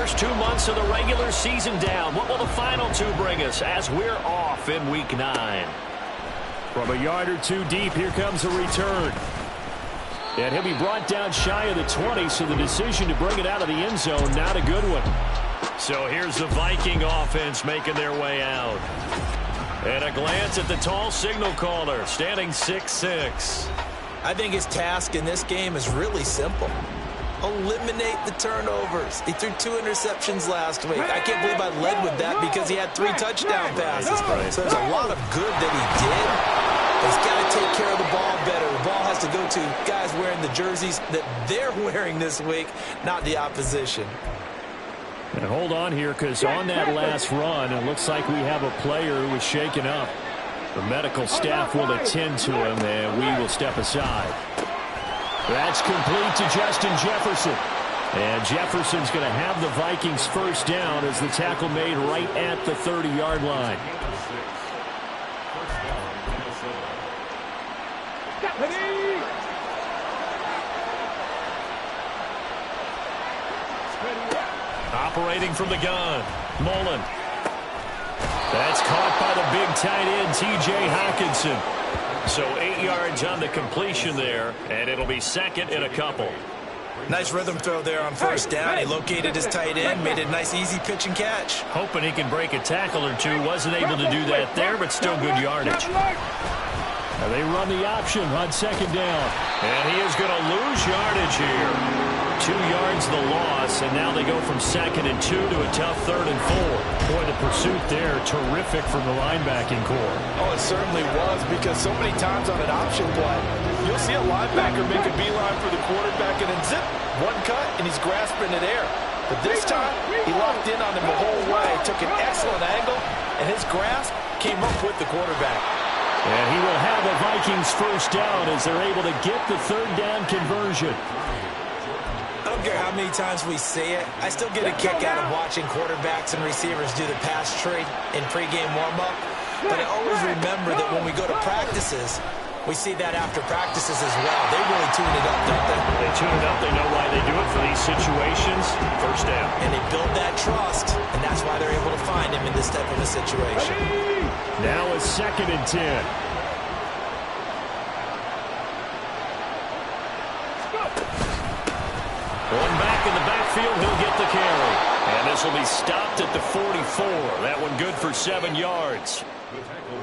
first 2 months of the regular season down. What will the final two bring us as we're off in Week 9? From a yard or two deep, here comes a return. And he'll be brought down shy of the 20, so the decision to bring it out of the end zone, not a good one. So here's the Viking offense making their way out. And a glance at the tall signal caller, standing 6'6". I think his task in this game is really simple. Eliminate the turnovers. He threw 2 interceptions last week. I can't believe I led with that because he had 3 touchdown passes. So there's a lot of good that he did. But he's got to take care of the ball better. The ball has to go to guys wearing the jerseys that they're wearing this week, not the opposition. And hold on here, because on that last run, it looks like we have a player who was shaken up. The medical staff will attend to him, and we will step aside. That's complete to Justin Jefferson. And Jefferson's going to have the Vikings first down as the tackle made right at the 30-yard line. Operating from the gun, Mullen. That's caught by the big tight end, T.J. Hockenson. So 8 yards on the completion there, and it'll be second and a couple. Nice rhythm throw there on first down. He located his tight end, made a nice easy pitch and catch. Hoping he can break a tackle or two. Wasn't able to do that there, but still good yardage. Now they run the option on second down. And he is going to lose yardage here. 2 yards the loss, and now they go from 2nd and 2 to a tough 3rd and 4. Boy, the pursuit there, terrific from the linebacking core. Oh, it certainly was, because so many times on an option play, you'll see a linebacker make a beeline for the quarterback, and then zip, one cut, and he's grasping it air. But this time, he locked in on him the whole way, took an excellent angle, and his grasp came up with the quarterback. And he will have a Vikings first down as they're able to get the 3rd down conversion. I don't care how many times we say it, I still get a kick out of watching quarterbacks and receivers do the pass tree in pregame warm-up. But I always remember that when we go to practices, we see that after practices as well. They really tune it up, don't they? They tune it up. They know why they do it for these situations. First down. And they build that trust, and that's why they're able to find him in this type of a situation. Now a 2nd and 10. One back in the backfield, he'll get the carry. And this will be stopped at the 44. That one good for 7 yards.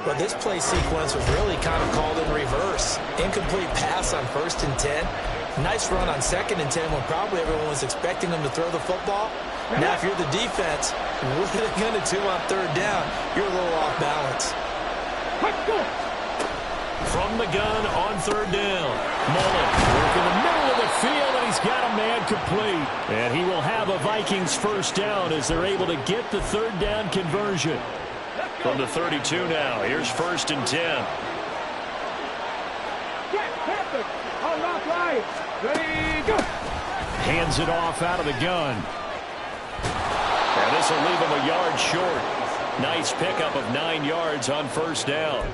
But this play sequence was really kind of called in reverse. Incomplete pass on 1st and 10. Nice run on 2nd and 10 when probably everyone was expecting him to throw the football. Now, if you're the defense, what are they going to do on 3rd down? You're a little off balance. From the gun on 3rd down. Mullen working the middle of the field, and he's got a man complete. And he will have a Vikings first down as they're able to get the 3rd down conversion. From the 32 now, here's 1st and 10. Hands it off out of the gun. And this will leave him a yard short. Nice pickup of 9 yards on 1st down.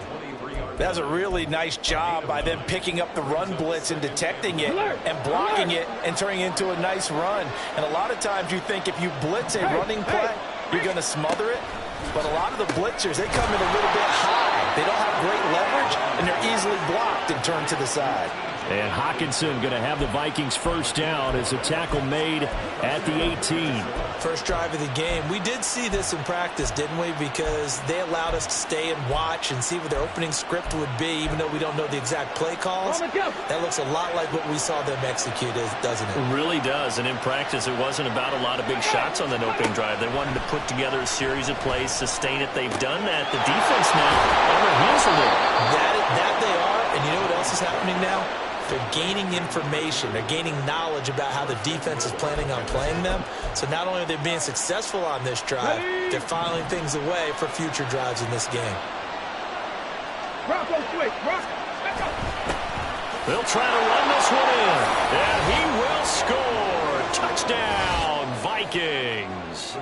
That was a really nice job by them picking up the run blitz and detecting it and blocking it and turning it into a nice run. And a lot of times you think if you blitz a running play, you're going to smother it. But a lot of the blitzers, they come in a little bit high. They don't have great leverage, and they're easily blocked and turned to the side. And Hockenson going to have the Vikings first down as a tackle made at the 18. First drive of the game. We did see this in practice, didn't we? Because they allowed us to stay and watch and see what their opening script would be, even though we don't know the exact play calls. That looks a lot like what we saw them execute, doesn't it? It really does. And in practice, it wasn't about a lot of big shots on that opening drive. They wanted to put together a series of plays, sustain it. They've done that. The defense now on their heels a little. That they are. And you know what else is happening now? They're gaining information. They're gaining knowledge about how the defense is planning on playing them. So not only are they being successful on this drive, they're filing things away for future drives in this game. They'll try to run this one in. And he will score. Touchdown, Vikings.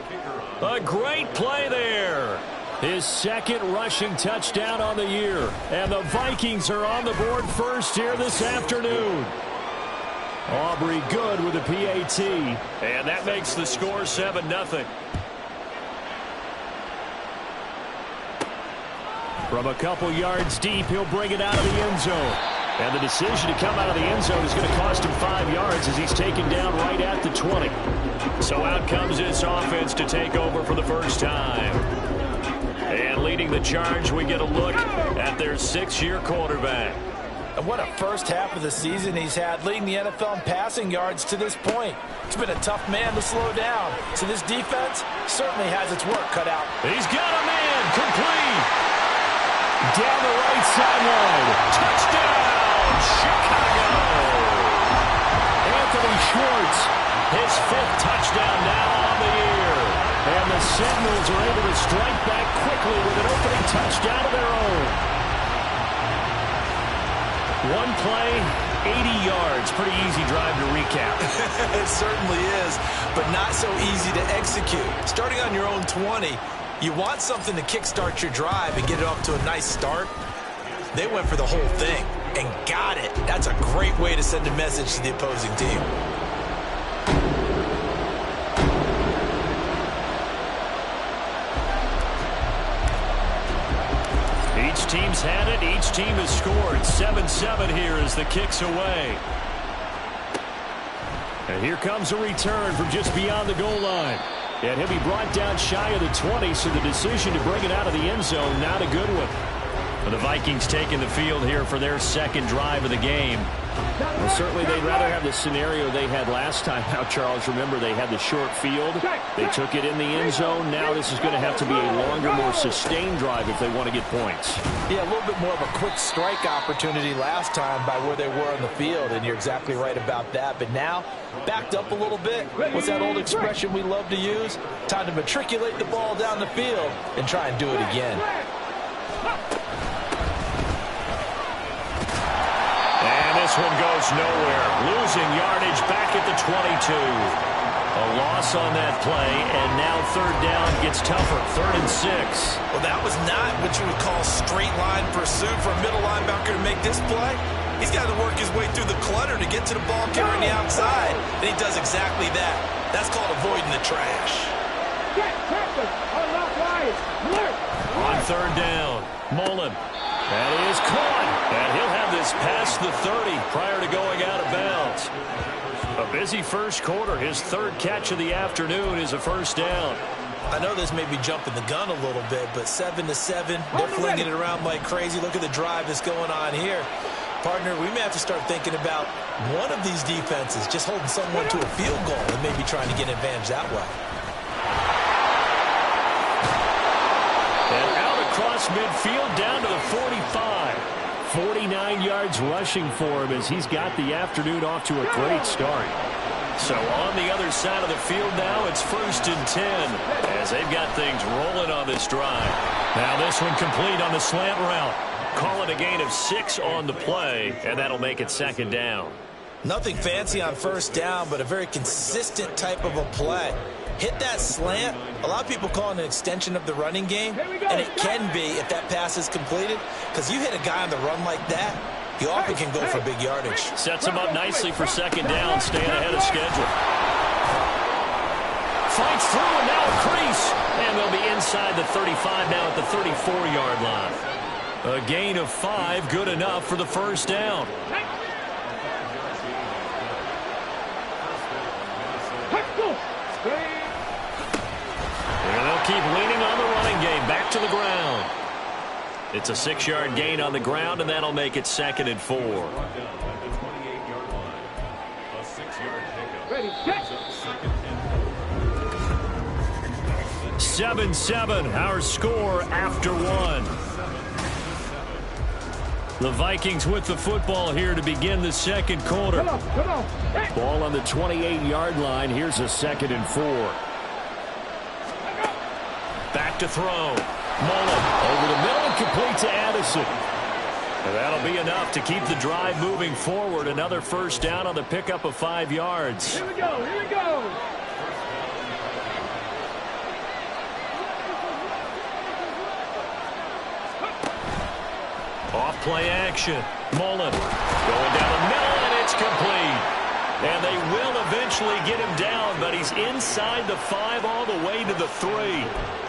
A great play there. His 2nd rushing touchdown on the year. And the Vikings are on the board first here this afternoon. Aubrey good with a PAT. And that makes the score 7-0. From a couple yards deep, he'll bring it out of the end zone. And the decision to come out of the end zone is going to cost him 5 yards as he's taken down right at the 20. So out comes this offense to take over for the first time. And leading the charge, we get a look at their 6-year quarterback. And what a first half of the season he's had, leading the NFL in passing yards to this point. It's been a tough man to slow down. So this defense certainly has its work cut out. He's got a man complete. Down the right sideline. Touchdown, Chicago. Anthony Schwartz, his 5th touchdown now on the year. And the Sentinels are able to strike back quickly with an opening touchdown of their own. One play, 80 yards. Pretty easy drive to recap. It certainly is, but not so easy to execute. Starting on your own 20, you want something to kickstart your drive and get it off to a nice start. They went for the whole thing and got it. That's a great way to send a message to the opposing team. Each team's had it. Each team has scored. 7-7 here as the kick's away. And here comes a return from just beyond the goal line. And he'll be brought down shy of the 20, so the decision to bring it out of the end zone, not a good one. The Vikings taking the field here for their second drive of the game. Well, certainly they'd rather have the scenario they had last time. Now, Charles, remember they had the short field. They took it in the end zone. Now this is going to have to be a longer, more sustained drive if they want to get points. Yeah, a little bit more of a quick strike opportunity last time by where they were on the field, and you're exactly right about that. But now, backed up a little bit. What's that old expression we love to use? Time to matriculate the ball down the field and try and do it again. This one goes nowhere. Losing yardage back at the 22. A loss on that play, and now third down gets tougher. 3rd and 6. Well, that was not what you would call straight line pursuit for a middle linebacker to make this play. He's got to work his way through the clutter to get to the ball carrier on the outside. And he does exactly that. That's called avoiding the trash. On 3rd down, Mullen. That is caught. And he'll have this past the 30 prior to going out of bounds. A busy first quarter. His 3rd catch of the afternoon is a first down. I know this may be jumping the gun a little bit, but 7-7, they're flinging it around like crazy. Look at the drive that's going on here. Partner, we may have to start thinking about one of these defenses just holding someone to a field goal and maybe trying to get an advantage that way. And out across midfield down to the 45. 49 yards rushing for him as he's got the afternoon off to a great start. So on the other side of the field now, it's 1st and 10 as they've got things rolling on this drive. Now this one complete on the slant route. Call it a gain of 6 on the play, and that'll make it 2nd down. Nothing fancy on 1st down, but a very consistent type of a play. Hit that slant. A lot of people call it an extension of the running game, and it can be if that pass is completed, because you hit a guy on the run like that, you often can go for big yardage. Sets him up nicely for 2nd down, staying ahead of schedule. Fights through and now a crease, and they'll be inside the 35 now at the 34-yard line. A gain of 5, good enough for the 1st down. And they'll keep leaning on the running game. Back to the ground. It's a 6-yard gain on the ground, and that'll make it 2nd and 4. Ready, set. 7-7, our score after 1. The Vikings with the football here to begin the 2nd quarter. Come on. Hey. Ball on the 28-yard line. Here's a 2nd and 4. Back to throw. Mullen over the middle and complete to Addison. And that'll be enough to keep the drive moving forward. Another 1st down on the pickup of 5 yards. Here we go. Here we go. Off play action. Mullen going down the middle, and it's complete. And they will eventually get him down, but he's inside the 5 all the way to the 3.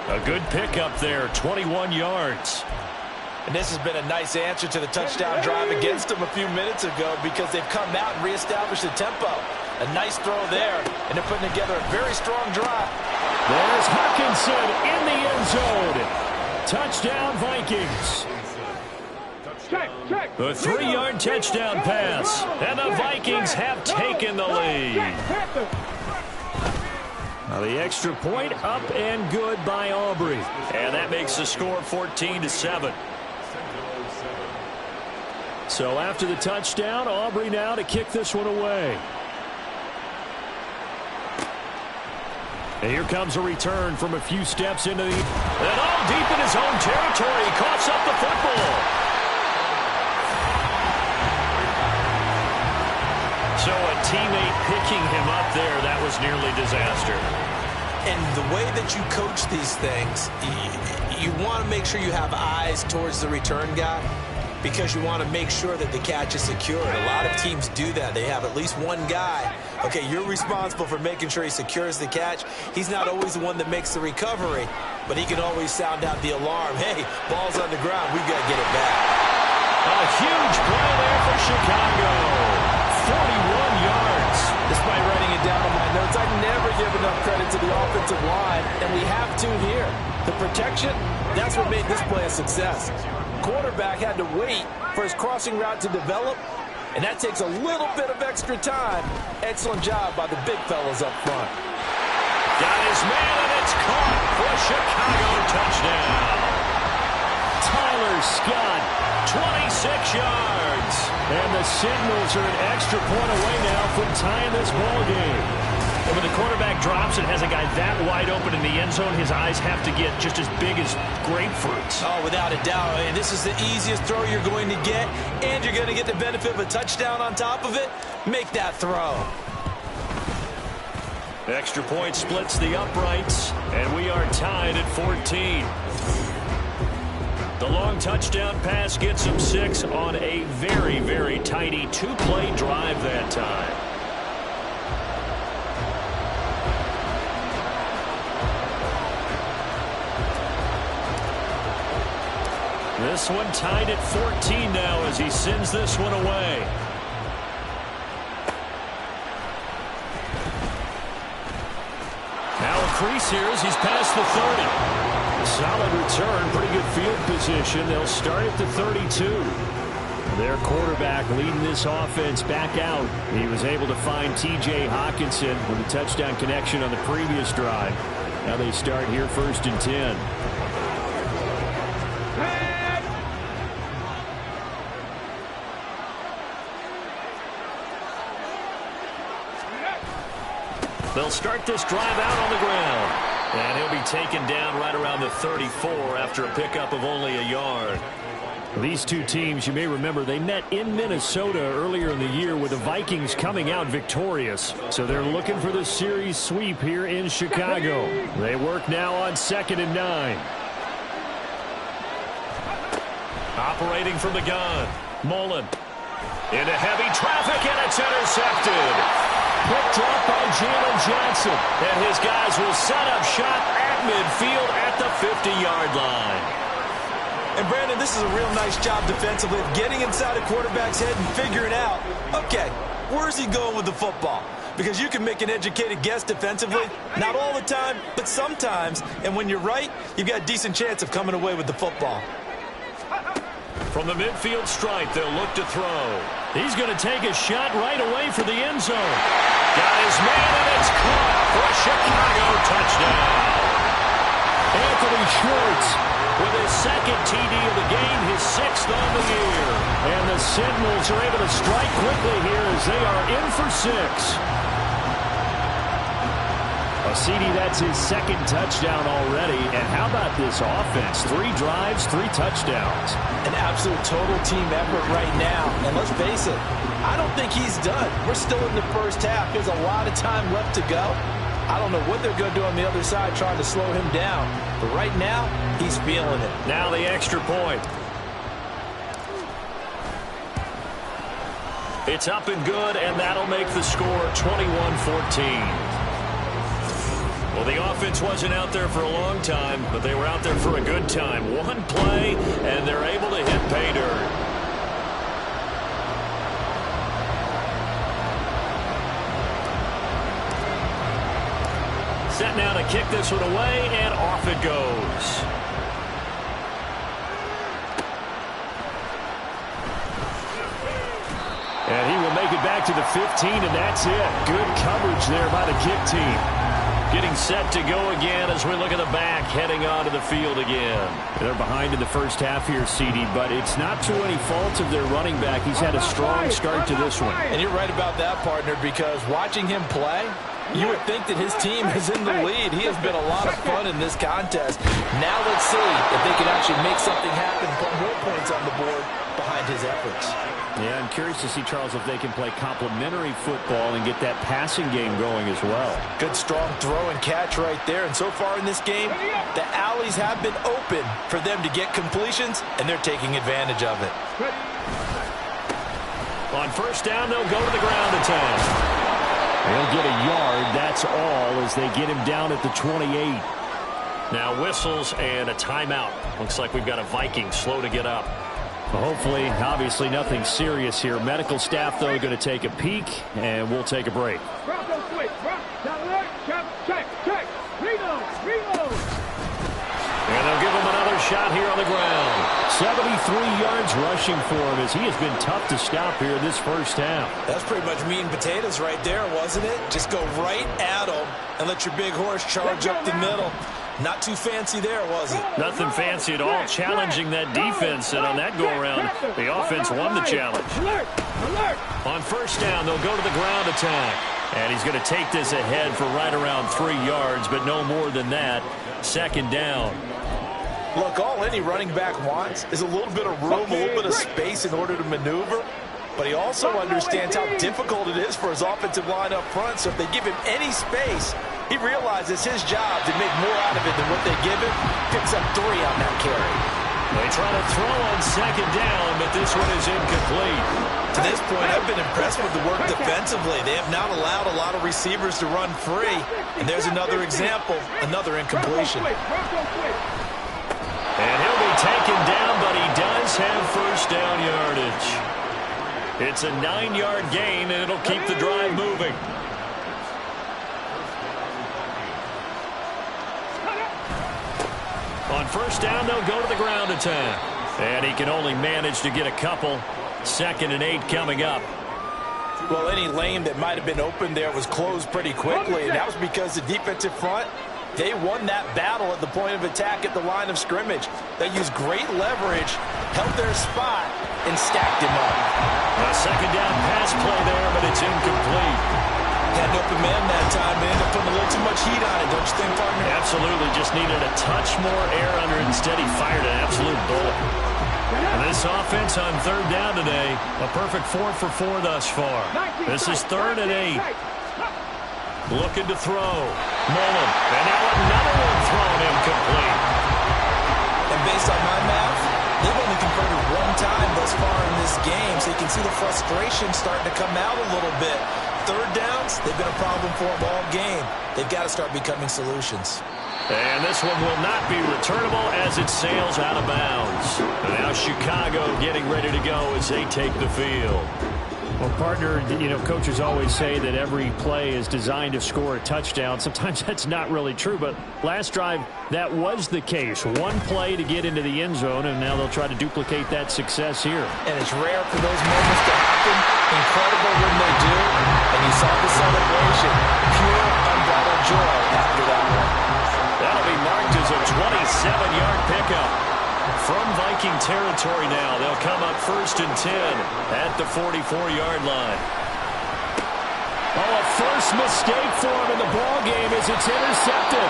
A good pickup there, 21 yards. And this has been a nice answer to the touchdown drive against them a few minutes ago because they've come out and reestablished the tempo. A nice throw there, and they're putting together a very strong drive. There's Hawkinson in the end zone. Touchdown, Vikings. The 3-yard touchdown pass, and the Vikings have taken the lead. Now the extra point up and good by Aubrey. And that makes the score 14-7. So after the touchdown, Aubrey now to kick this one away. And here comes a return from a few steps into the... And all deep in his own territory. He coughs up the football. So a teammate picking him up there, that was nearly disaster. And the way that you coach these things, you want to make sure you have eyes towards the return guy because you want to make sure that the catch is secured. A lot of teams do that. They have at least one guy. Okay, you're responsible for making sure he secures the catch. He's not always the one that makes the recovery, but he can always sound out the alarm. Hey, ball's on the ground. We've got to get it back. A huge play there for Chicago. 41 yards. Despite writing it down on my notes, I never give enough credit to the offensive line, and we have to here. The protection, that's what made this play a success. Quarterback had to wait for his crossing route to develop, and that takes a little bit of extra time. Excellent job by the big fellas up front. Got his man, and it's caught for a Chicago touchdown. Tyler Scott, 26 yards. And the Signals are an extra point away now from tying this ball game. And when the quarterback drops and has a guy that wide open in the end zone, his eyes have to get just as big as grapefruits. Oh, without a doubt. And this is the easiest throw you're going to get, and you're going to get the benefit of a touchdown on top of it. Make that throw. Extra point splits the uprights, and we are tied at 14. The long touchdown pass gets him 6 on a very, very tidy 2-play drive that time. This one tied at 14 now as he sends this one away. Now a crease here as he's past the 30. Solid return, pretty good field position. They'll start at the 32. Their quarterback leading this offense back out. He was able to find T.J. Hawkinson with a touchdown connection on the previous drive. Now they start here 1st and 10. They'll start this drive out on the ground. And he'll be taken down right around the 34 after a pickup of only a yard. These two teams, you may remember, they met in Minnesota earlier in the year with the Vikings coming out victorious. So they're looking for the series sweep here in Chicago. They work now on 2nd and 9. Operating from the gun. Mullen. Into heavy traffic, and it's intercepted. Picked up by Jalen Johnson. And his guys will set up shop at midfield at the 50-yard line. And, Brandon, this is a real nice job defensively of getting inside a quarterback's head and figuring out, okay, where's he going with the football? Because you can make an educated guess defensively. Not all the time, but sometimes. And when you're right, you've got a decent chance of coming away with the football. From the midfield stripe, they'll look to throw. He's going to take a shot right away for the end zone. Got his man, and it's caught for a Chicago touchdown. Anthony Schwartz with his 2nd TD of the game, his 6th on the year. And the Sentinels are able to strike quickly here as they are in for 6. CD, that's his 2nd touchdown already. And how about this offense? 3 drives, 3 touchdowns. An absolute total team effort right now. And let's face it, I don't think he's done. We're still in the first half. There's a lot of time left to go. I don't know what they're going to do on the other side trying to slow him down. But right now, he's feeling it. Now the extra point. It's up and good, and that'll make the score 21-14. Well, the offense wasn't out there for a long time, but they were out there for a good time. One play, and they're able to hit pay dirt. Set now to kick this one away, and off it goes. And he will make it back to the 15, and that's it. Good coverage there by the kick team. Getting set to go again as we look at the back, heading onto the field again. They're behind in the first half here, CD, but it's not to any fault of their running back. He's had a strong start to this one. And you're right about that, partner, because watching him play, you would think that his team is in the lead. He has been a lot of fun in this contest. Now let's see if they can actually make something happen, put more points on the board behind his efforts. Yeah, I'm curious to see, Charles, if they can play complementary football and get that passing game going as well. Good, strong throw and catch right there. And so far in this game, the alleys have been open for them to get completions, and they're taking advantage of it. On first down, they'll go to the ground attack. They'll get a yard, that's all, as they get him down at the 28. Now whistles and a timeout. Looks like we've got a Viking slow to get up. Well, hopefully, obviously nothing serious here. Medical staff, though, going to take a peek, and we'll take a break. And they'll give him another shot here on the ground. 73 yards rushing for him, as he has been tough to stop here this first half. That's pretty much meat and potatoes right there, wasn't it? Just go right at him and let your big horse charge up the middle. Not too fancy there, was it? Nothing fancy at all, challenging that defense, and on that go-around, the offense won the challenge. On first down, they'll go to the ground attack. And he's going to take this ahead for right around 3 yards, but no more than that. Second down. Look, all any running back wants is a little bit of room, a little bit of space in order to maneuver. But he also understands how difficult it is for his offensive line up front. So if they give him any space, he realizes his job to make more out of it than what they give him. Picks up 3 on that carry. They try to throw on second down, but this one is incomplete. To this point, I've been impressed with the work defensively. They have not allowed a lot of receivers to run free. And there's another example, another incompletion. And he'll be taken down, but he does have first down yardage. It's a 9-yard gain, and it'll keep the drive moving. On first down, they'll go to the ground attack. And he can only manage to get a couple. 2nd and 8 coming up. Well, any lane that might have been open there was closed pretty quickly, and that was because the defensive front, they won that battle at the point of attack at the line of scrimmage. They used great leverage, held their spot, and stacked him up. A second down pass play there, but it's incomplete. Had an open man that time, and ended up putting a little too much heat on it, don't you think, partner? Absolutely, just needed a touch more air under it. Instead, he fired an absolute bullet. And this offense on third down today, a perfect 4 for 4 thus far. This is 3rd and 8. Looking to throw. Mullen. And now another one thrown incomplete. And based on my math, they've only converted 1 time thus far in this game, so you can see the frustration starting to come out a little bit. Third downs, they've been a problem for them all game. They've got to start becoming solutions. And this one will not be returnable as it sails out of bounds. And now Chicago getting ready to go as they take the field. Well, partner, you know, coaches always say that every play is designed to score a touchdown. Sometimes that's not really true, but last drive, that was the case. 1 play to get into the end zone, and now they'll try to duplicate that success here. And it's rare for those moments to happen. Incredible when they do. And you saw the celebration. Pure, unbridled joy after that one. That'll be marked as a 27-yard pickup. From Viking territory now, they'll come up 1st and 10 at the 44-yard line. Oh, a first mistake for him in the ballgame as it's intercepted.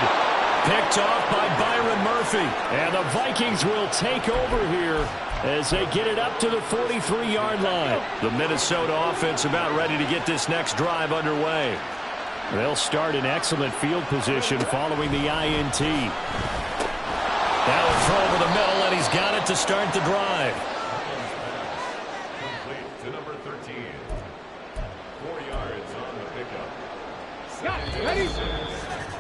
Picked off by Byron Murphy. And the Vikings will take over here as they get it up to the 43-yard line. The Minnesota offense about ready to get this next drive underway. They'll start in excellent field position following the INT. Now a throw over the middle, and he's got it to start the drive. To number 13, Ready?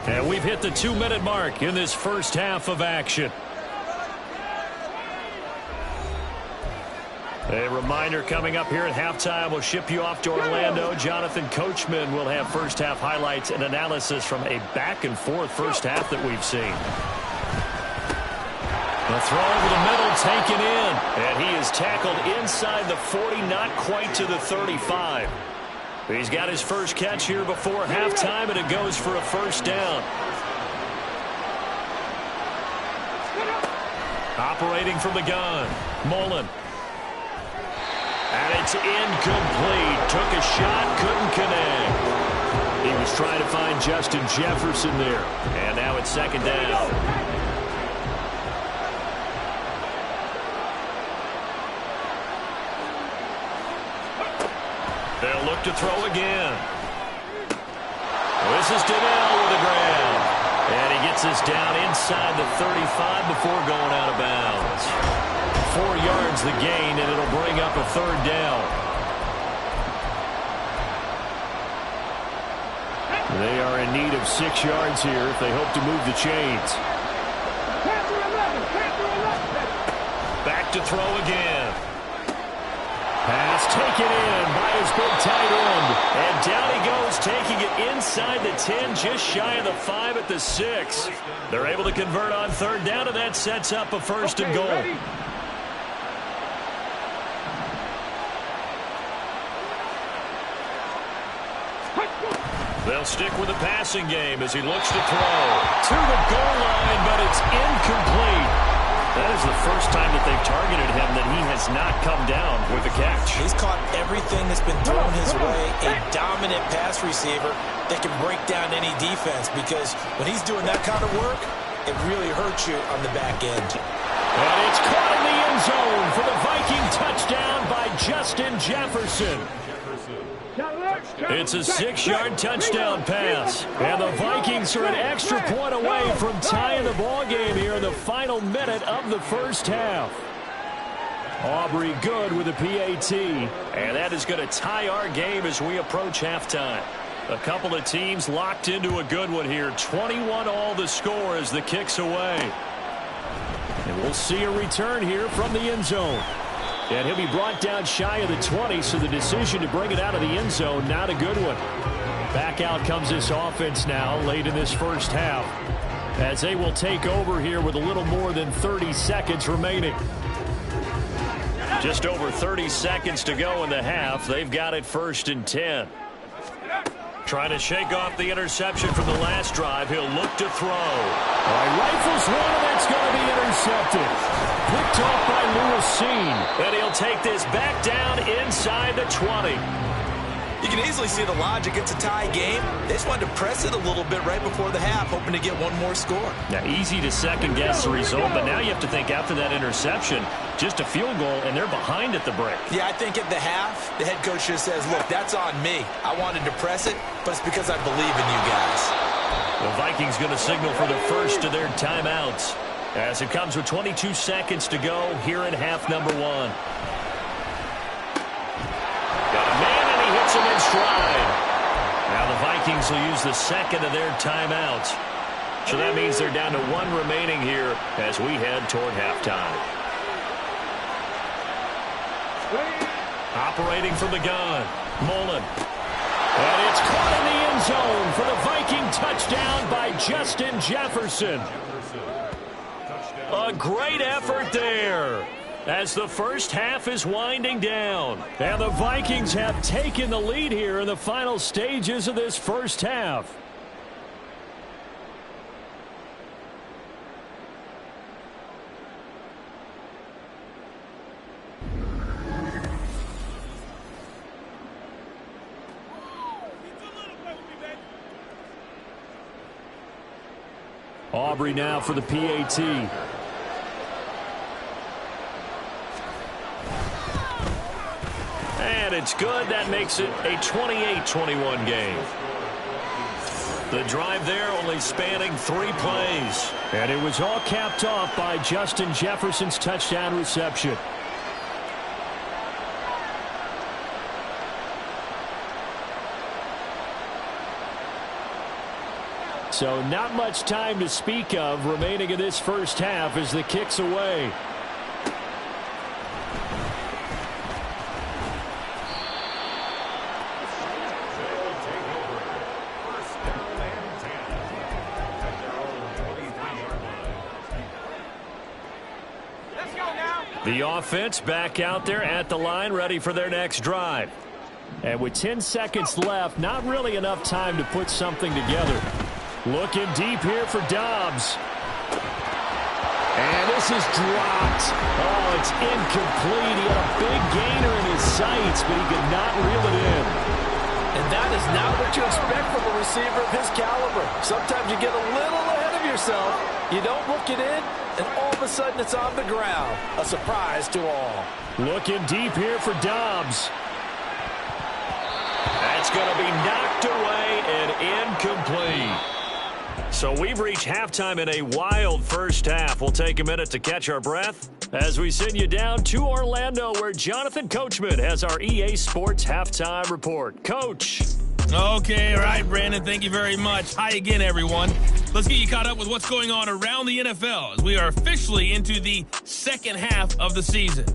And we've hit the 2-minute mark in this first half of action. A reminder coming up here at halftime. We'll ship you off to Orlando. Jonathan Coachman will have first half highlights and analysis from a back-and-forth first half that we've seen. The throw over the middle taken in. And he is tackled inside the 40, not quite to the 35. He's got his first catch here before halftime, and it goes for a first down. Operating from the gun, Mullen. And it's incomplete. Took a shot, couldn't connect. He was trying to find Justin Jefferson there. And now it's second down. They'll look to throw again. This is Donnell with the grab. And he gets this down inside the 35 before going out of bounds. 4 yards the gain, and it'll bring up a third down. They are in need of 6 yards here if they hope to move the chains. Back to throw again. Pass taken in by his big tight end. And down he goes, taking it inside the 10, just shy of the 5 at the 6. They're able to convert on third down, and that sets up a first and goal. Ready? They'll stick with the passing game as he looks to throw. To the goal line, but it's incomplete. That is the first time that they've targeted him that he has not come down with a catch. He's caught everything that's been thrown his way. A dominant pass receiver that can break down any defense, because when he's doing that kind of work, it really hurts you on the back end. And it's caught in the end zone for the Viking touchdown by Justin Jefferson. It's a 6-yard touchdown pass. And the Vikings are an extra point away from tying the ball game here in the final minute of the first half. Aubrey good with a PAT. And that is going to tie our game as we approach halftime. A couple of teams locked into a good one here. 21 all the score as the kick's away. And we'll see a return here from the end zone. And he'll be brought down shy of the 20, so the decision to bring it out of the end zone, not a good one. Back out comes this offense now late in this first half, as they will take over here with a little more than 30 seconds remaining. Just over 30 seconds to go in the half. They've got it 1st and 10. Trying to shake off the interception from the last drive. He'll look to throw. Rifles one, and that's going to be intercepted. Picked off by Lewis. And he'll take this back down inside the 20. You can easily see the logic. It's a tie game. They just wanted to press it a little bit right before the half, hoping to get one more score. Now, easy to second-guess the result, but now you have to think after that interception, just a field goal, and they're behind at the break. Yeah, I think at the half, the head coach just says, look, that's on me. I wanted to press it, but it's because I believe in you guys. The Vikings going to signal for the first of their timeouts as it comes with 22 seconds to go here in half number 1. Got a man, and he hits him in stride. Now the Vikings will use the second of their timeouts. So that means they're down to 1 remaining here as we head toward halftime. Operating from the gun, Mullen. And it's caught in the end zone for the Viking touchdown by Justin Jefferson. A great effort there as the first half is winding down. And the Vikings have taken the lead here in the final stages of this first half. Aubrey now for the PAT. And it's good. That makes it a 28-21 game. The drive there only spanning 3 plays. And it was all capped off by Justin Jefferson's touchdown reception. So not much time to speak of remaining in this first half as the kick's away. The offense back out there at the line, ready for their next drive. And with 10 seconds left, not really enough time to put something together. Looking deep here for Dobbs. And this is dropped. Oh, it's incomplete. He had a big gainer in his sights, but he could not reel it in. And that is not what you expect from a receiver of his caliber. Sometimes you get a little ahead of yourself. You don't look it in, and all of a sudden it's on the ground. A surprise to all. Looking deep here for Dobbs. That's going to be knocked away and incomplete. So we've reached halftime in a wild first half. We'll take a minute to catch our breath as we send you down to Orlando, where Jonathan Coachman has our EA Sports Halftime Report. Coach. Okay, all right, Brandon, thank you very much. Hi again, everyone. Let's get you caught up with what's going on around the NFL as we are officially into the second half of the season.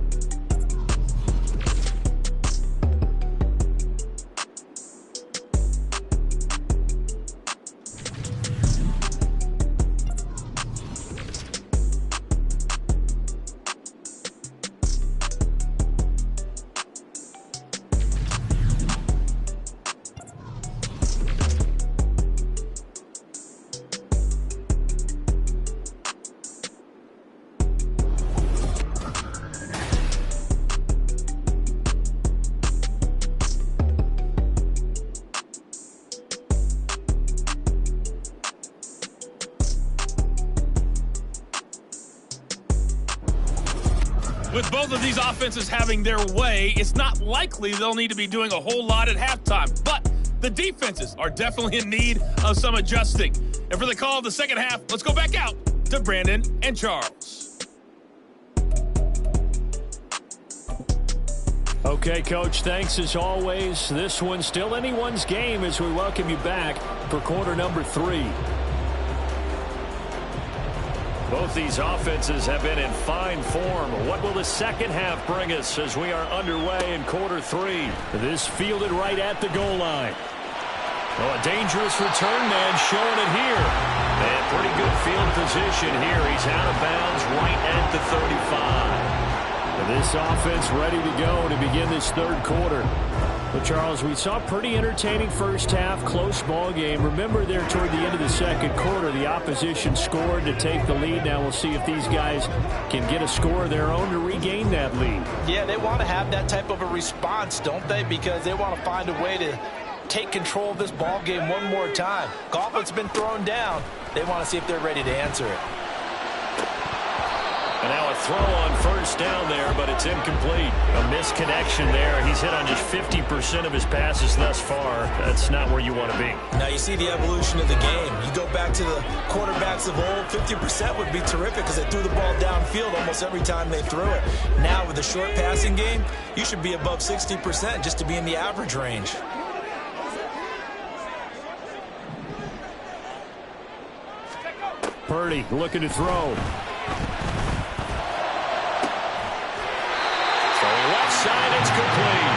With both of these offenses having their way, it's not likely they'll need to be doing a whole lot at halftime. But the defenses are definitely in need of some adjusting. And for the call of the second half, let's go back out to Brandon and Charles. Okay, Coach, thanks as always. This one's still anyone's game as we welcome you back for quarter number 3. Both these offenses have been in fine form. What will the second half bring us as we are underway in quarter 3? This fielded right at the goal line. Oh, a dangerous return man showing it here. And pretty good field position here. He's out of bounds right at the 35. This offense ready to go to begin this third quarter. Well, Charles, we saw a pretty entertaining first half, close ball game. Remember there toward the end of the second quarter, the opposition scored to take the lead. Now we'll see if these guys can get a score of their own to regain that lead. Yeah, they want to have that type of a response, don't they? Because they want to find a way to take control of this ball game one more time. Gauntlet's been thrown down. They want to see if they're ready to answer it. And now a throw on first down there, but it's incomplete. A misconnection there. He's hit on just 50% of his passes thus far. That's not where you want to be. Now you see the evolution of the game. You go back to the quarterbacks of old, 50% would be terrific because they threw the ball downfield almost every time they threw it. Now with the short passing game, you should be above 60% just to be in the average range. Purdy looking to throw. Side, it's complete.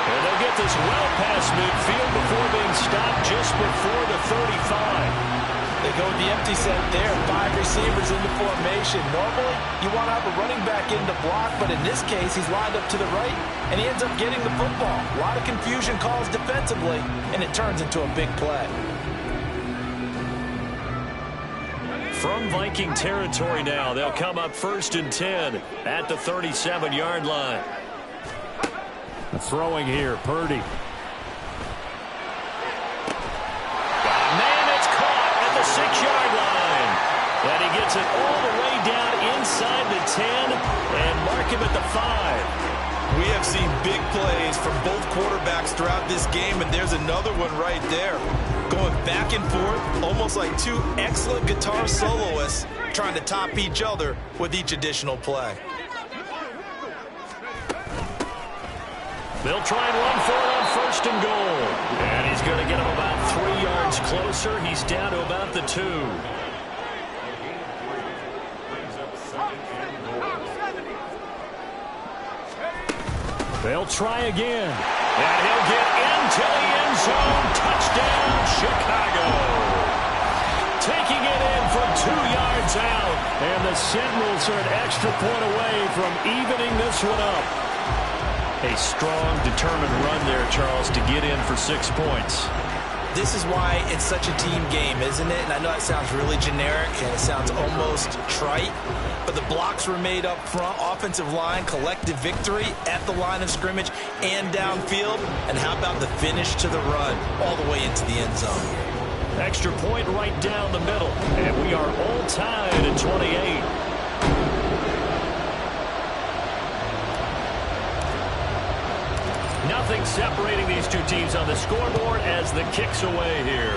And they'll get this well past midfield before being stopped just before the 35. They go with the empty set there. 5 receivers into formation. Normally, you want to have a running back in to block, but in this case, he's lined up to the right, and he ends up getting the football. A lot of confusion calls defensively, and it turns into a big play. From Viking territory now, they'll come up 1st and 10 at the 37-yard line. Throwing here, Purdy. Man, it's caught at the 6-yard line. And he gets it all the way down inside the 10 and mark him at the 5. We have seen big plays from both quarterbacks throughout this game, and there's another one right there. Going back and forth, almost like two excellent guitar soloists trying to top each other with each additional play. They'll try and run for it on 1st and goal. And he's going to get him about 3 yards closer. He's down to about the 2. They'll try again. And he'll get into the end zone. Touchdown, Chicago. Taking it in from 2 yards out. And the Sentinels are an extra point away from evening this one up. A strong, determined run there, Charles, to get in for 6 points. This is why it's such a team game, isn't it? And I know that sounds really generic and it sounds almost trite, but the blocks were made up front, offensive line, collective victory at the line of scrimmage and downfield. And how about the finish to the run all the way into the end zone? Extra point right down the middle, and we are all tied at 28. Nothing separating these two teams on the scoreboard as the kick's away here.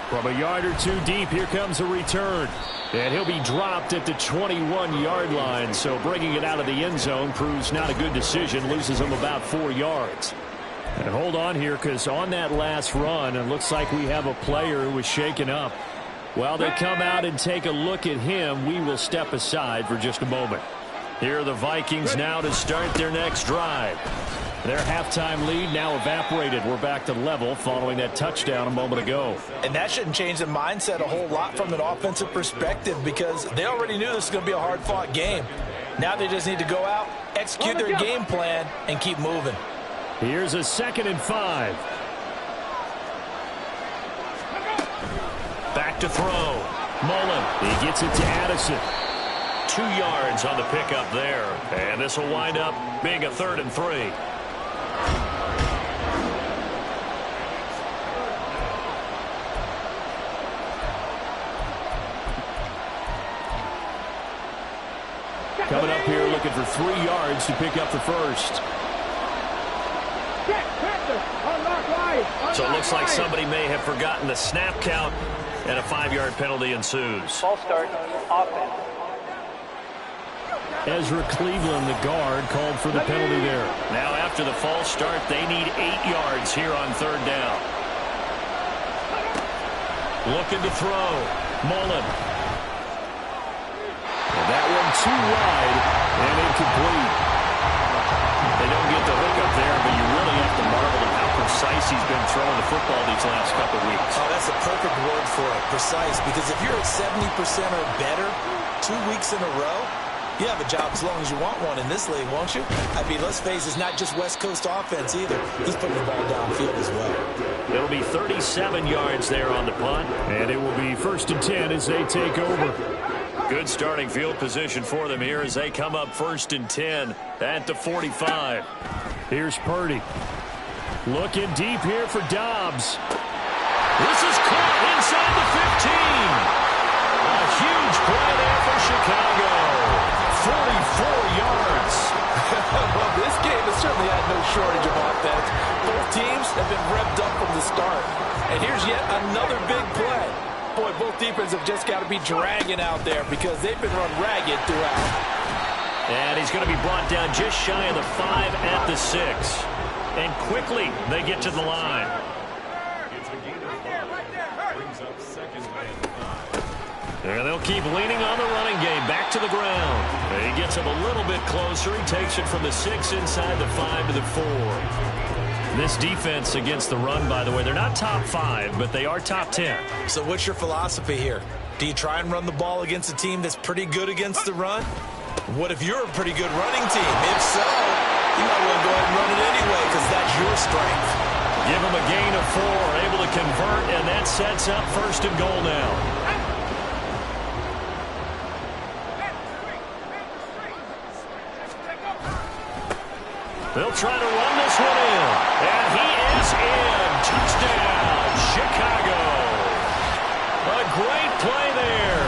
From a yard or 2 deep, here comes a return. And he'll be dropped at the 21-yard line, so bringing it out of the end zone proves not a good decision, loses him about 4 yards. And hold on here, because on that last run, it looks like we have a player who was shaken up. While they come out and take a look at him, we will step aside for just a moment. Here are the Vikings now to start their next drive. Their halftime lead now evaporated. We're back to level following that touchdown a moment ago. And that shouldn't change the mindset a whole lot from an offensive perspective because they already knew this was going to be a hard-fought game. Now they just need to go out, execute their game plan, and keep moving. Here's a 2nd and 5. Back to throw. Mullen. He gets it to Addison. 2 yards on the pickup there. And this will wind up being a 3rd and 3. Coming up here looking for 3 yards to pick up the first. So it looks like somebody may have forgotten the snap count, and a 5-yard penalty ensues. False start, offense. Ezra Cleveland, the guard, called for the penalty there. Now after the false start, they need 8 yards here on 3rd down. Looking to throw. Mullen. And that one too wide and incomplete. They don't get the hook up there, but you really have to marvel at how precise he's been throwing the football these last couple of weeks. Oh, that's a perfect word for it, precise, because if you're at 70% or better 2 weeks in a row, you have a job as long as you want one in this league, won't you? I mean, let's face it, it's not just West Coast offense either. He's putting the ball downfield as well. It'll be 37 yards there on the punt. And it will be 1st and 10 as they take over. Good starting field position for them here as they come up 1st and 10 at the 45. Here's Purdy. Looking deep here for Dobbs. This is caught inside the 15. A huge play there for Chicago. 44 yards. Well, this game has certainly had no shortage of offense. Both teams have been revved up from the start. And here's yet another big play. Boy, both defenses have just got to be dragging out there because they've been run ragged throughout. And he's going to be brought down just shy of the 5 at the 6. And quickly they get to the line. And they'll keep leaning on the running game. Back to the ground. He gets him a little bit closer. He takes it from the 6 inside the 5 to the 4. This defense against the run, by the way, they're not top 5, but they are top 10. So what's your philosophy here? Do you try and run the ball against a team that's pretty good against the run? What if you're a pretty good running team? If so, you might want to go ahead and run it anyway because that's your strength. Give him a gain of 4, able to convert, and that sets up 1st and goal now. They'll try to run this one in. And he is in. Touchdown, Chicago. A great play there.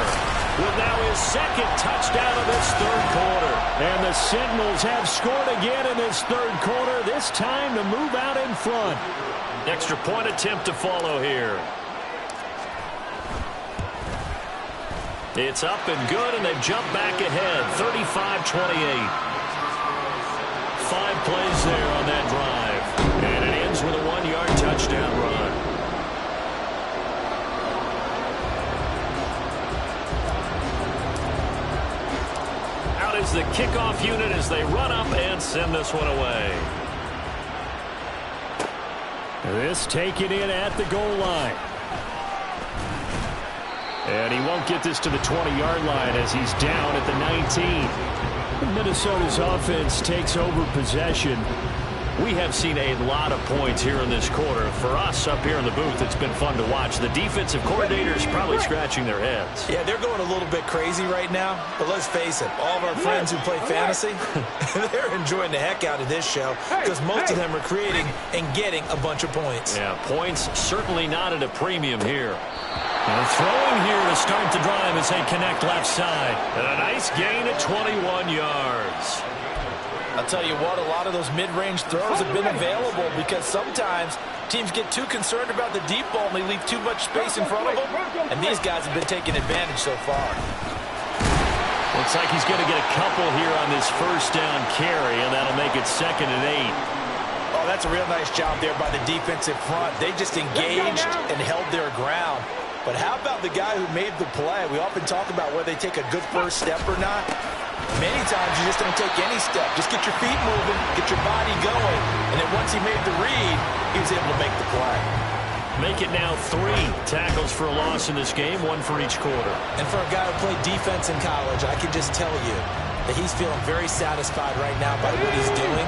With now his 2nd touchdown of this 3rd quarter. And the Sentinels have scored again in this 3rd quarter. This time to move out in front. Extra point attempt to follow here. It's up and good, and they've jumped back ahead. 35-28. 5 plays there on that drive. And it ends with a 1-yard touchdown run. is the kickoff unit as they run up and send this one away. This taken in at the goal line. And he won't get this to the 20-yard line as he's down at the 19. Minnesota's offense takes over possession. We have seen a lot of points here in this quarter. For us up here in the booth, it's been fun to watch. The defensive coordinators probably scratching their heads. Yeah, they're going a little bit crazy right now. But let's face it, all of our friends who play fantasy, they're enjoying the heck out of this show because most of them are creating and getting a bunch of points. Yeah, points certainly not at a premium here. And throwing here to start the drive as they connect left side. And a nice gain at 21 yards. I'll tell you what, a lot of those mid-range throws have been available because sometimes teams get too concerned about the deep ball and they leave too much space in front of them, and these guys have been taking advantage so far. Looks like he's going to get a couple here on this first down carry, and that'll make it 2nd and 8. Oh, that's a real nice job there by the defensive front. They just engaged and held their ground. But how about the guy who made the play? We often talk about whether they take a good first step or not. Many times you just don't take any step. Just get your feet moving, get your body going, and then once he made the read, he was able to make the play. Make it now 3 tackles for a loss in this game, 1 for each quarter. And for a guy who played defense in college, I can just tell you that he's feeling very satisfied right now by what he's doing,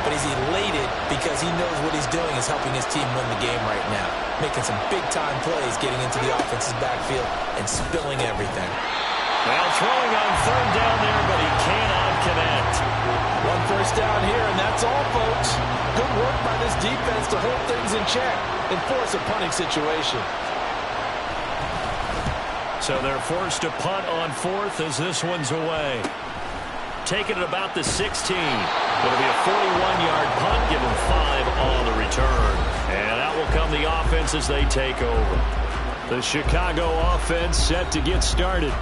but he's elated because he knows what he's doing is helping his team win the game right now, making some big-time plays, getting into the offense's backfield and spilling everything. Well, throwing on 3rd down there, but he cannot connect. 1 first down here, and that's all, folks. Good work by this defense to hold things in check and force a punting situation. So they're forced to punt on 4th as this one's away. Taking it about the 16. It'll be a 41-yard punt, give them 5 on the return. And out will come the offense as they take over. The Chicago offense set to get started.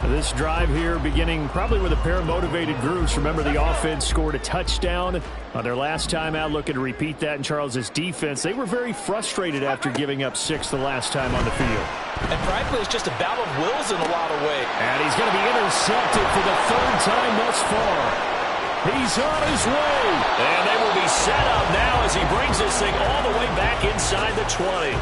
This drive here beginning probably with a pair of motivated groups. Remember, the offense scored a touchdown on their last time out. Looking to repeat that in Charles's defense. They were very frustrated after giving up 6 the last time on the field. And frankly, it's just a battle of wills in a lot of ways. And he's going to be intercepted for the 3rd time thus far. He's on his way. And they will be set up now as he brings this thing all the way back inside the 20.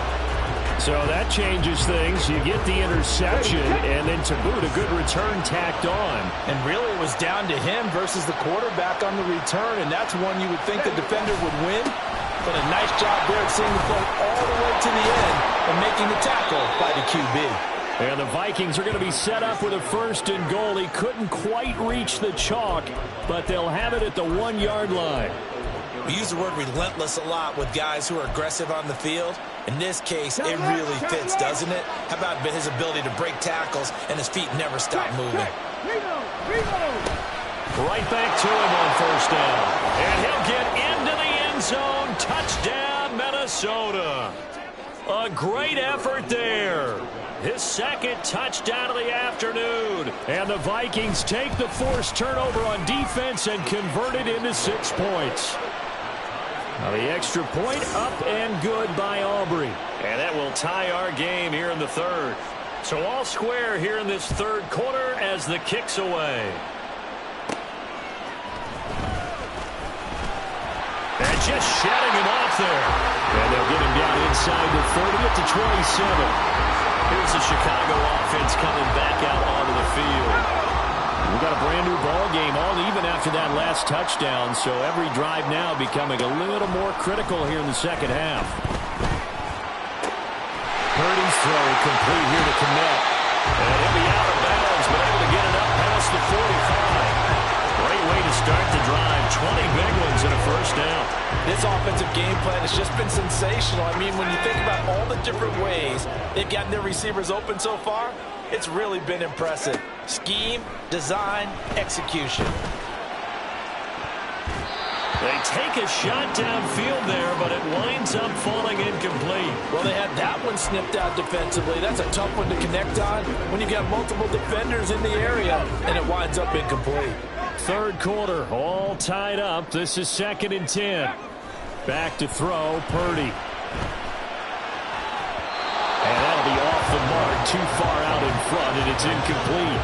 So that changes things. You get the interception, and then to boot, a good return tacked on. And really, it was down to him versus the quarterback on the return, and that's one you would think the defender would win. But a nice job there at seeing the play all the way to the end and making the tackle by the QB. And the Vikings are going to be set up with a 1st and goal. He couldn't quite reach the chalk, but they'll have it at the 1-yard line. We use the word relentless a lot with guys who are aggressive on the field. In this case, it really fits, doesn't it? How about his ability to break tackles and his feet never stop moving? Right back to him on 1st down. And he'll get into the end zone. Touchdown, Minnesota. A great effort there. His 2nd touchdown of the afternoon. And the Vikings take the forced turnover on defense and convert it into 6 points. Now the extra point up and good by Aubrey. And that will tie our game here in the 3rd. So all square here in this 3rd quarter as the kick's away. And just shutting him off there. And they'll get him down inside the 30 at the 27. Here's the Chicago offense coming back out onto the field. We got a brand new ball game, all even after that last touchdown. So every drive now becoming a little more critical here in the 2nd half. Purdy's throw complete here to connect. And he'll be out of bounds, but able to get it up past the 45. Great way to start the drive. 20 big ones and a 1st down. This offensive game plan has just been sensational. I mean, when you think about all the different ways they've gotten their receivers open so far, it's really been impressive. Scheme, design, execution. They take a shot downfield there, but it winds up falling incomplete. Well, they had that one snipped out defensively. That's a tough one to connect on when you've got multiple defenders in the area, and it winds up incomplete. 3rd quarter, all tied up. This is 2nd and 10. Back to throw, Purdy. And that'll be off the mark, too far out in front, and it's incomplete.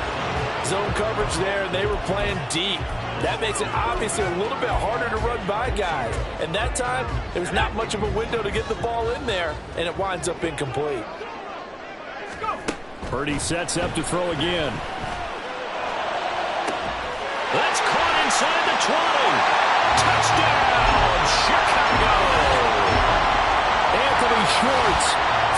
Zone coverage there, and they were playing deep. That makes it obviously a little bit harder to run by guys. And that time, there was not much of a window to get the ball in there, and it winds up incomplete. Purdy sets up to throw again. That's caught inside the 20. Touchdown, Chicago. Anthony Schwartz,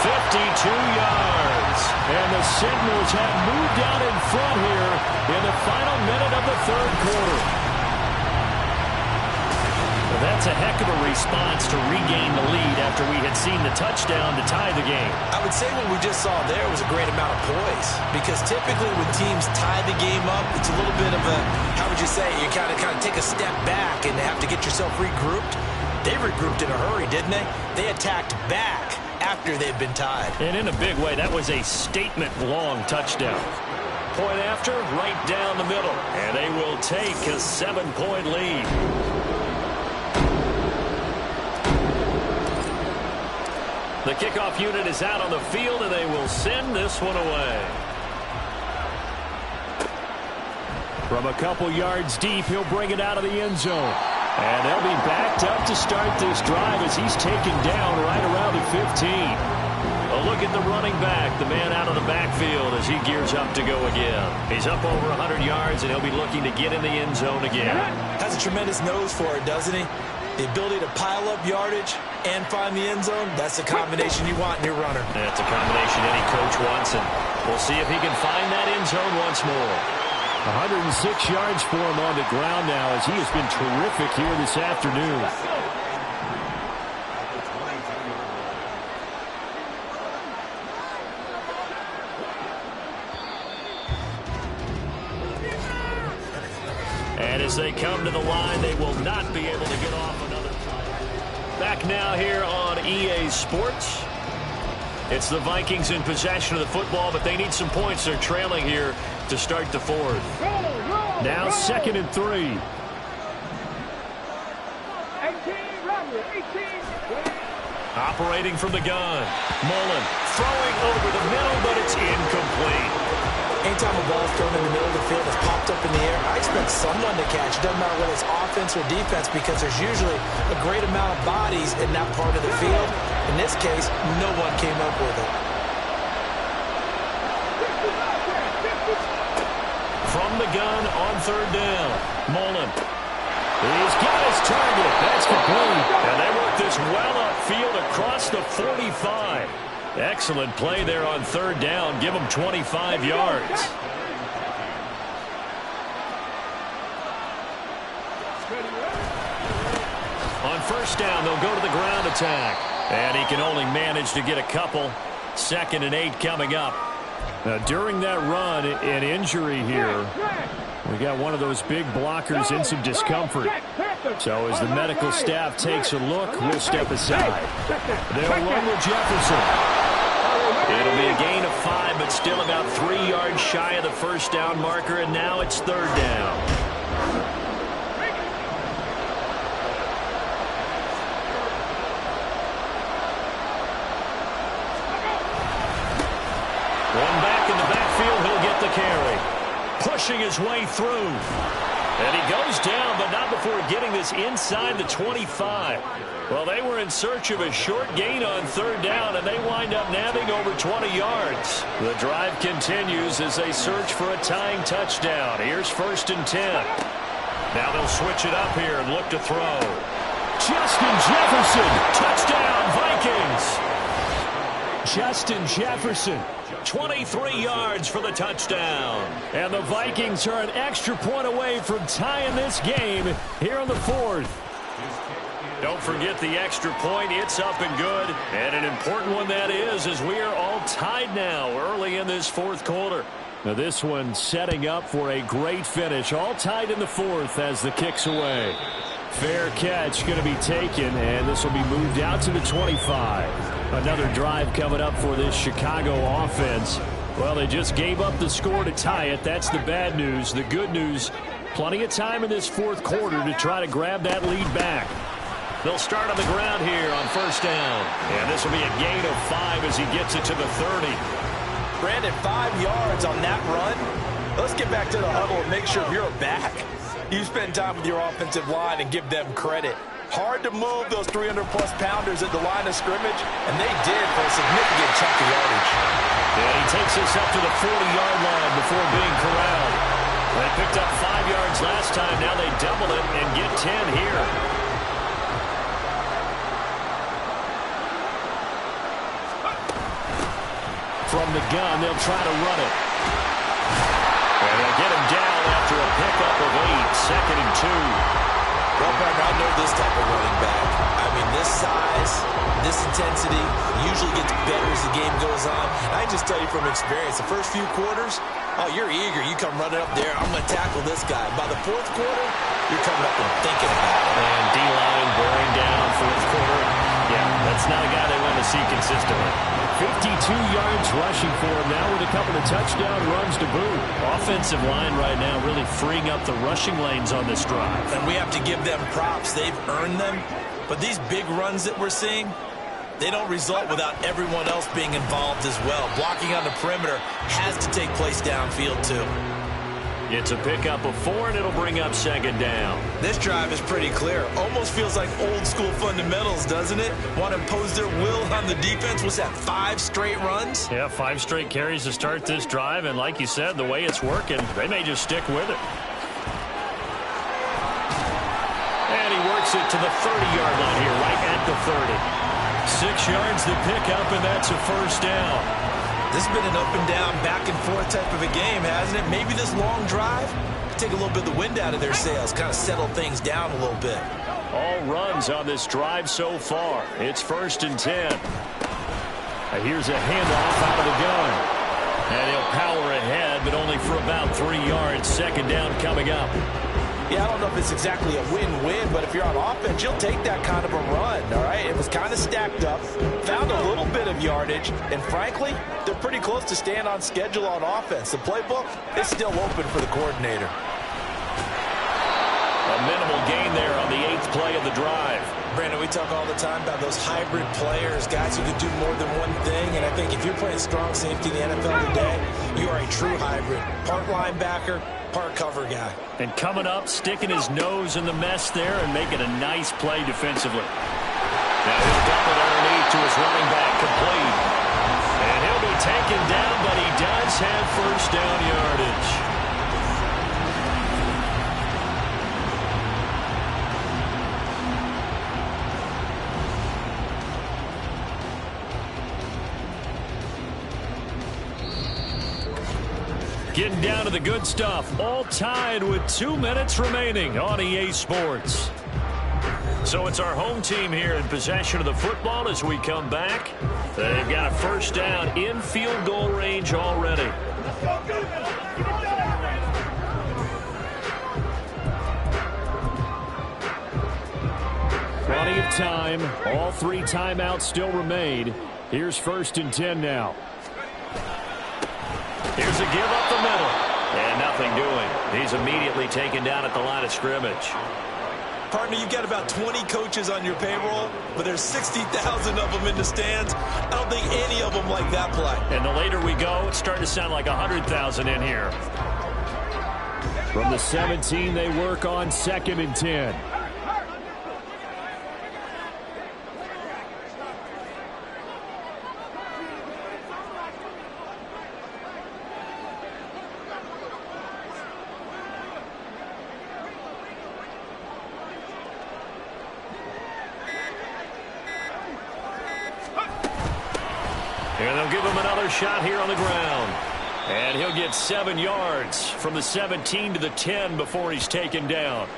52 yards. And the Sentinels have moved out in front here in the final minute of the third quarter. Well, that's a heck of a response to regain the lead after we had seen the touchdown to tie the game. I would say what we just saw there was a great amount of poise, because typically when teams tie the game up, it's a little bit of a, how would you say, you kind of take a step back and have to get yourself regrouped. They regrouped in a hurry, didn't they? They attacked back after they'd been tied. And in a big way, that was a statement-long touchdown. Point after, right down the middle. And they will take a 7-point lead. The kickoff unit is out on the field, and they will send this one away. From a couple yards deep, he'll bring it out of the end zone. And they'll be backed up to start this drive as he's taken down right around the 15. A look at the running back, the man out of the backfield as he gears up to go again. He's up over 100 yards, and he'll be looking to get in the end zone again. Has a tremendous nose for it, doesn't he? The ability to pile up yardage and find the end zone, that's the combination you want in your runner. That's a combination any coach wants, and we'll see if he can find that end zone once more. 106 yards for him on the ground now as he has been terrific here this afternoon. And as they come to the line, they will not be able to get off another play. Back now here on EA Sports. It's the Vikings in possession of the football, but they need some points. They're trailing here to start the fourth. Now 2nd and 3. 18, Operating from the gun. Mullen throwing over the middle, but it's incomplete. Anytime a ball is thrown in the middle of the field that's popped up in the air, I expect someone to catch. It doesn't matter whether it's offense or defense, because there's usually a great amount of bodies in that part of the field. In this case, no one came up with it. From the gun on 3rd down. Mullen. He's got his target. That's complete. And they work this well upfield across the 45. Excellent play there on 3rd down. Give them 25 yards. On 1st down, they'll go to the ground attack. And he can only manage to get a couple. 2nd and 8 coming up. Now, during that run, an injury here. We got one of those big blockers in some discomfort. So as the medical staff takes a look, we'll step aside. They'll run with Jefferson. It'll be a gain of 5, but still about 3 yards shy of the 1st down marker, and now it's 3rd down. One back in the backfield, he'll get the carry. Pushing his way through. And he goes down, but not before getting this inside the 25. Well, they were in search of a short gain on 3rd down, and they wind up nabbing over 20 yards. The drive continues as they search for a tying touchdown. Here's 1st and 10. Now they'll switch it up here and look to throw. Justin Jefferson. Touchdown, Vikings. Justin Jefferson. 23 yards for the touchdown. And the Vikings are an extra point away from tying this game here in the 4th. Don't forget the extra point. It's up and good. And an important one that is, as we are all tied now early in this 4th quarter. Now this one setting up for a great finish. All tied in the 4th as the kick's away. Fair catch going to be taken, and this will be moved out to the 25. Another drive coming up for this Chicago offense. Well, they just gave up the score to tie it. That's the bad news. The good news, plenty of time in this 4th quarter to try to grab that lead back. They'll start on the ground here on 1st down. And this will be a gain of 5 as he gets it to the 30. Brandon, 5 yards on that run. Let's get back to the huddle and make sure you're back. You spend time with your offensive line and give them credit. Hard to move those 300-plus pounders at the line of scrimmage, and they did for a significant chunk of yardage. And he takes us up to the 40-yard line before being corralled. They picked up 5 yards last time. Now they double it and get 10 here. From the gun, they'll try to run it. And they'll get him down after a pickup of 8, 2nd and 2. Well, partner, I know this type of running back. I mean, this size, this intensity usually gets better as the game goes on. I can just tell you from experience, the first few quarters, oh, you're eager. You come running up there, I'm going to tackle this guy. By the fourth quarter, you're coming up and thinking about it. And D-line bearing down fourth quarter. Yeah, that's not a guy they want to see consistently. 52 yards rushing for him now with a couple of touchdown runs to boot. Offensive line right now really freeing up the rushing lanes on this drive. And we have to give them props. They've earned them. But these big runs that we're seeing, they don't result without everyone else being involved as well. Blocking on the perimeter has to take place downfield too. It's a pickup of 4, and it'll bring up 2nd down. This drive is pretty clear. Almost feels like old school fundamentals, doesn't it? Want to impose their will on the defense. What's that, 5 straight runs? Yeah, 5 straight carries to start this drive, and like you said, the way it's working, they may just stick with it. And he works it to the 30-yard line here, right at the 30. 6 yards to pick up, and that's a first down. This has been an up-and-down, back-and-forth type of a game, hasn't it? Maybe this long drive take a little bit of the wind out of their sails, kind of settle things down a little bit. All runs on this drive so far. It's 1st and 10. Here's a handoff out of the gun. And he'll power ahead, but only for about 3 yards. 2nd down coming up. Yeah, I don't know if it's exactly a win-win, but if you're on offense, you'll take that kind of a run, all right? It was kind of stacked up, found a little bit of yardage, and frankly, they're pretty close to staying on schedule on offense. The playbook is still open for the coordinator. A minimal gain there on the 8th play of the drive. Brandon, we talk all the time about those hybrid players, guys who can do more than one thing, and I think if you're playing strong safety in the NFL today, you are a true hybrid. Part linebacker, part cover guy. And coming up, sticking his nose in the mess there and making a nice play defensively. Now he'll dump it underneath to his running back, complete. And he'll be taken down, but he does have first down yardage. Getting down to the good stuff. All tied with 2 minutes remaining on EA Sports. So it's our home team here in possession of the football as we come back. They've got a first down in field goal range already. Plenty of time. All 3 timeouts still remain. Here's 1st and 10 now. Here's a give up the middle. And nothing doing. He's immediately taken down at the line of scrimmage. Partner, you've got about 20 coaches on your payroll, but there's 60,000 of them in the stands. I don't think any of them like that play. And the later we go, it's starting to sound like 100,000 in here. From the 17, they work on 2nd and 10. And they'll give him another shot here on the ground. And he'll get 7 yards from the 17 to the 10 before he's taken down.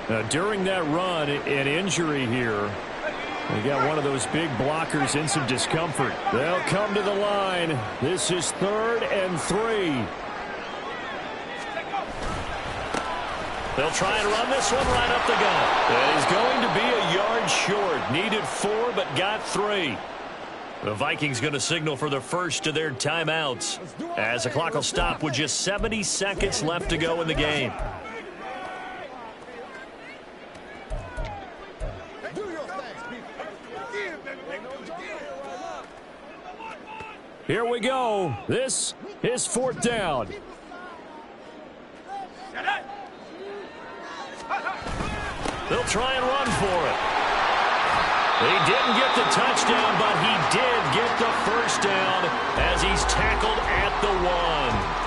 Now, during that run, an injury here. They got one of those big blockers in some discomfort. They'll come to the line. This is 3rd and 3. They'll try and run this one right up the gut. That is going to be a yard short. Needed 4, but got 3. The Vikings going to signal for the first of their timeouts as the clock will stop with just 70 seconds left to go in the game. Here we go. This is 4th down. They'll try and run for it. He didn't get the touchdown, but he did get the first down as he's tackled at the 1.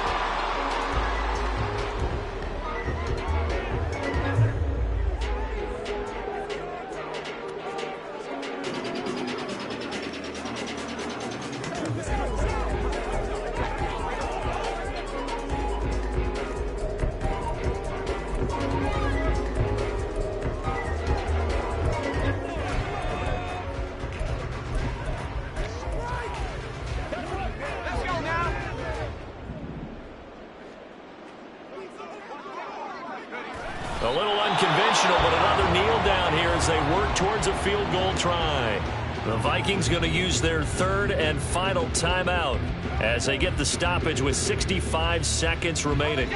A little unconventional, but another kneel down here as they work towards a field goal try. The Vikings going to use their third and final timeout as they get the stoppage with 65 seconds remaining.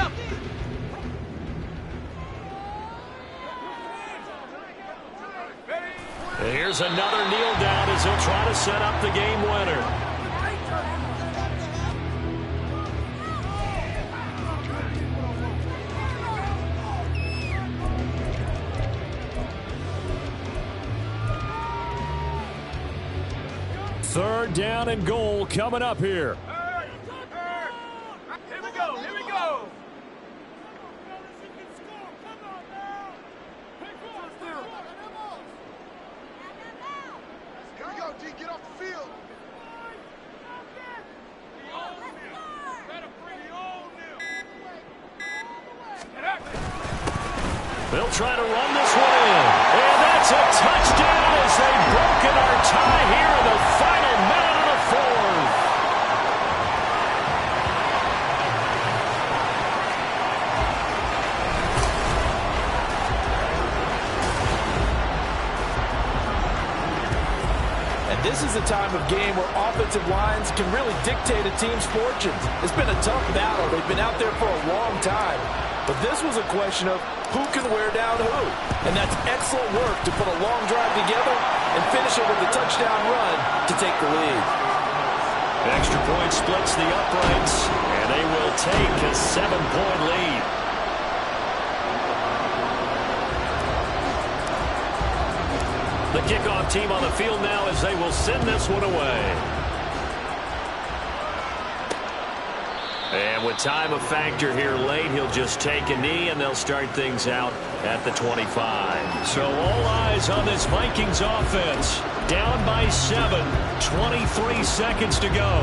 Here's another kneel down as he'll try to set up the game winner. Third down and goal coming up here. Here we go. Here we go. Here we go, D. Get off the field. They'll try to run this one in. And that's a touchdown as they've broken our tie here in the final minute of the fourth. And this is a time of game where offensive lines can really dictate a team's fortunes. It's been a tough battle. They've been out there for a long time. But this was a question of who can wear down who. And that's excellent work to put a long drive together and finish it with a touchdown run to take the lead. Extra point splits the uprights, and they will take a 7-point lead. The kickoff team on the field now as they will send this one away. And with time a factor here late, he'll just take a knee, and they'll start things out at the 25. So all eyes on this Vikings offense. Down by 7, 23 seconds to go.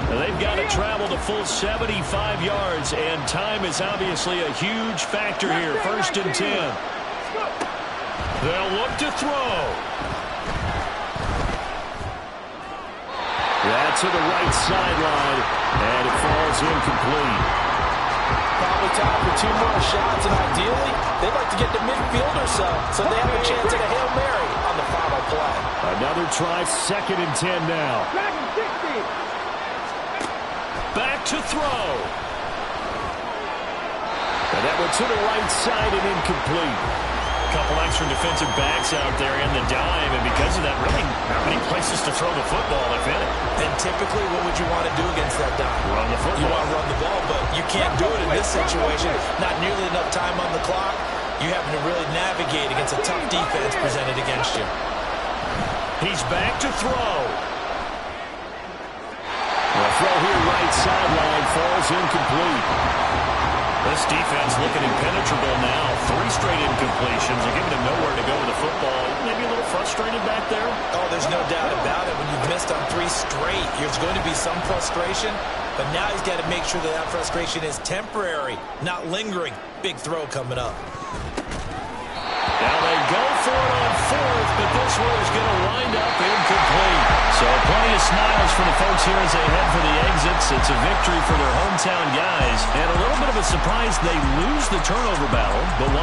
They've got to travel the full 75 yards, and time is obviously a huge factor here. 1st and 10. They'll look to throw. That's to the right sideline, and it falls incomplete. Probably time for 2 more shots, and ideally, they'd like to get to midfield or so they have a chance at a Hail Mary on the final play. Another try, 2nd and 10 now. Back to throw. And that one to the right side and incomplete. Couple extra defensive backs out there in the dime, and because of that, really not many places to throw the football, if any. And typically, what would you want to do against that dime? Run the football. You want to run the ball, but you can't do it in this situation. Not nearly enough time on the clock. You having to really navigate against a tough defense presented against you. He's back to throw. The throw here, right sideline, falls incomplete. This defense looking impenetrable now. 3 straight incompletions. They're giving him nowhere to go with the football. Maybe a little frustrated back there. Oh, there's no doubt about it. When you've missed on 3 straight, there's going to be some frustration. But now he's got to make sure that that frustration is temporary, not lingering. Big throw coming up. Now they go for it on 4th, but this one is going to wind up incomplete. So plenty of smiles for the folks here as they head for the exits. It's a victory for their hometown guys. And a little bit of a surprise, they lose the turnover battle, but